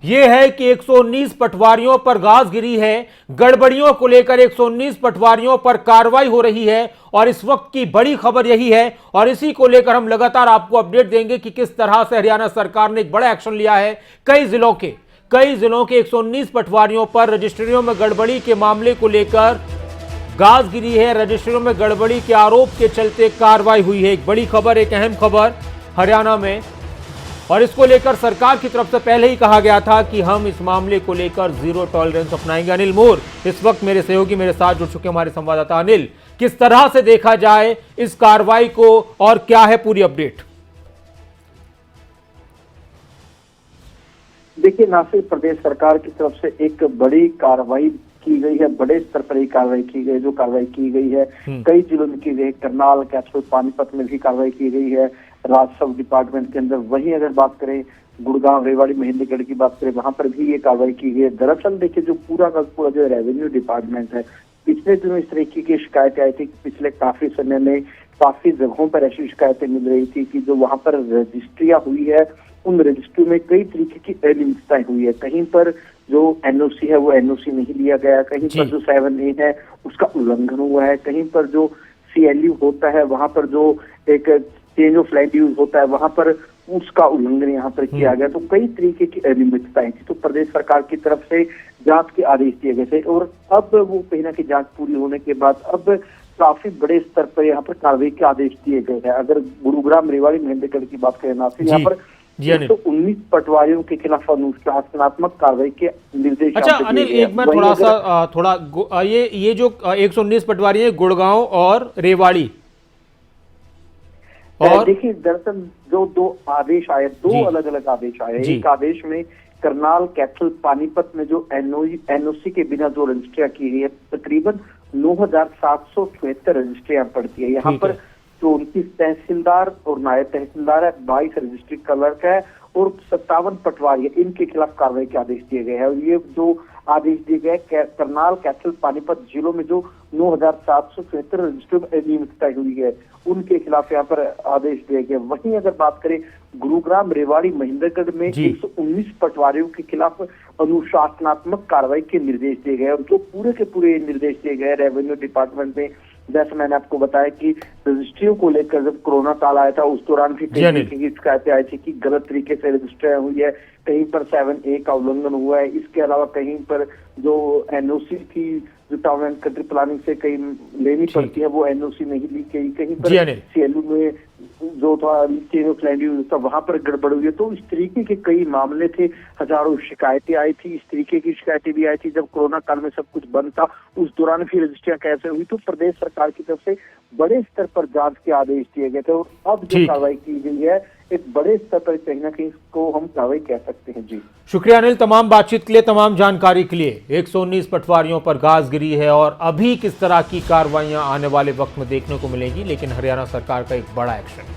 यह है कि 119 पटवारियों पर गाज गिरी है। गड़बड़ियों को लेकर 119 पटवारियों पर कार्रवाई हो रही है और इस वक्त की बड़ी खबर यही है और इसी को लेकर हम लगातार आपको अपडेट देंगे कि किस तरह से हरियाणा सरकार ने एक बड़ा एक्शन लिया है। कई जिलों के 119 पटवारियों पर रजिस्ट्रियों में गड़बड़ी के मामले को लेकर गाज गिरी है। रजिस्ट्रियों में गड़बड़ी के आरोप के चलते कार्रवाई हुई है। एक बड़ी खबर, एक अहम खबर हरियाणा में, और इसको लेकर सरकार की तरफ से पहले ही कहा गया था कि हम इस मामले को लेकर जीरो टॉलरेंस अपनाएंगे। अनिल मोर इस वक्त मेरे सहयोगी मेरे साथ जुड़ चुके हमारे संवाददाता। अनिल, किस तरह से देखा जाए इस कार्रवाई को और क्या है पूरी अपडेट? देखिए, ना सिर्फ प्रदेश सरकार की तरफ से एक बड़ी कार्रवाई की गई है, बड़े स्तर पर ही कार्रवाई की गई। जो कार्रवाई की गई है कई जिलों में की गई, करनाल, कैथल, पानीपत में भी कार्रवाई की गई है राजस्व डिपार्टमेंट के अंदर। वहीं अगर बात करें गुड़गांव, रेवाड़ी, महेंद्रगढ़ की बात करें, वहां पर भी ये कार्रवाई की गई है। दरअसल देखिए, जो पूरा का पूरा जो रेवेन्यू डिपार्टमेंट है, पिछले दिनों इस तरीके की शिकायतें आई थी। पिछले काफी समय में काफी जगहों पर ऐसी शिकायतें मिल रही थी कि जो वहां पर रजिस्ट्रियां हुई है, उन रजिस्ट्री में कई तरीके की अनियमितताएं हुई है। कहीं पर जो एनओसी है वो एनओसी नहीं लिया गया, कहीं पर जो 7A है उसका उल्लंघन हुआ है, कहीं पर जो CLU होता है वहां पर जो एक चेंज ऑफ लैंड यूज होता है वहां पर उसका उल्लंघन यहाँ पर किया गया। तो कई तरीके की अनियमितताएं थी। तो प्रदेश सरकार की तरफ से जांच के आदेश दिए गए थे और अब वो कहीं ना कहीं जांच पूरी होने के बाद अब काफी बड़े स्तर पर यहाँ पर कार्रवाई के आदेश दिए गए हैं। अगर गुरुग्राम, रेवाड़ी, महेंद्रगढ़ की बात करें ना, यहाँ पर 119 पटवारियों के खिलाफ अनुशासनात्मक कार्रवाई के निर्देश। अच्छा अनिल, एक मैं थोड़ा ये जो 119 पटवारी है गुड़गांव और रेवाड़ी, और देखिए दरअसल जो दो आदेश आए, दो अलग अलग आदेश आए। एक आदेश में करनाल, कैथल, पानीपत में जो एनओसी के बिना जो रजिस्ट्रियां की गई है, तकरीबन 9,776 रजिस्ट्रियां पड़ती है। यहाँ पर 34 तहसीलदार और नायब तहसीलदार है, 22 रजिस्ट्री क्लर्क है और 57 पटवारी है। इनके खिलाफ कार्रवाई के आदेश दिए गए हैं। और ये जो आदेश दिए गए करनाल, कैथल, पानीपत जिलों में जो 9,776 रजिस्ट्री में अनियमितता हुई है उनके खिलाफ यहाँ पर आदेश दिए गए। वहीं अगर बात करें गुरुग्राम, रेवाड़ी, महेंद्रगढ़ में 119 पटवारियों के खिलाफ अनुशासनात्मक कार्रवाई के निर्देश दिए गए और जो पूरे के पूरे निर्देश दिए गए रेवेन्यू डिपार्टमेंट में। जैसे मैंने आपको बताया कि रजिस्ट्रियों को लेकर जब कोरोना काल आया था उस दौरान भी कई तरीके की शिकायतें आई थी कि गलत तरीके से रजिस्ट्रियां हुई है, कहीं पर 7A का उल्लंघन हुआ है। इसके अलावा कहीं पर जो एनओसी की जो टाउन एंड कंट्री प्लानिंग से कहीं लेनी पड़ती है वो एनओसी नहीं ली गई, कहीं पर CLU में जो था चेंज ऑफ लैंड यूज था वहां पर गड़बड़ हुई है। तो इस तरीके के कई मामले थे, हजारों शिकायतें आई थी। इस तरीके की शिकायतें भी आई थी जब कोरोना काल में सब कुछ बंद था, उस दौरान भी रजिस्ट्रियां कैसे हुई। तो प्रदेश सरकार की तरफ से बड़े स्तर पर जांच के आदेश दिए गए थे और अब जो कार्रवाई की गई है एक बड़े स्तर पर कहीं ना कहीं इसको हम कार्रवाई कह सकते हैं। जी शुक्रिया अनिल, तमाम बातचीत के लिए, तमाम जानकारी के लिए। 119 पटवारियों पर गाज गिरी है और अभी किस तरह की कार्रवाइयां आने वाले वक्त में देखने को मिलेगी, लेकिन हरियाणा सरकार का एक बड़ा एक्शन।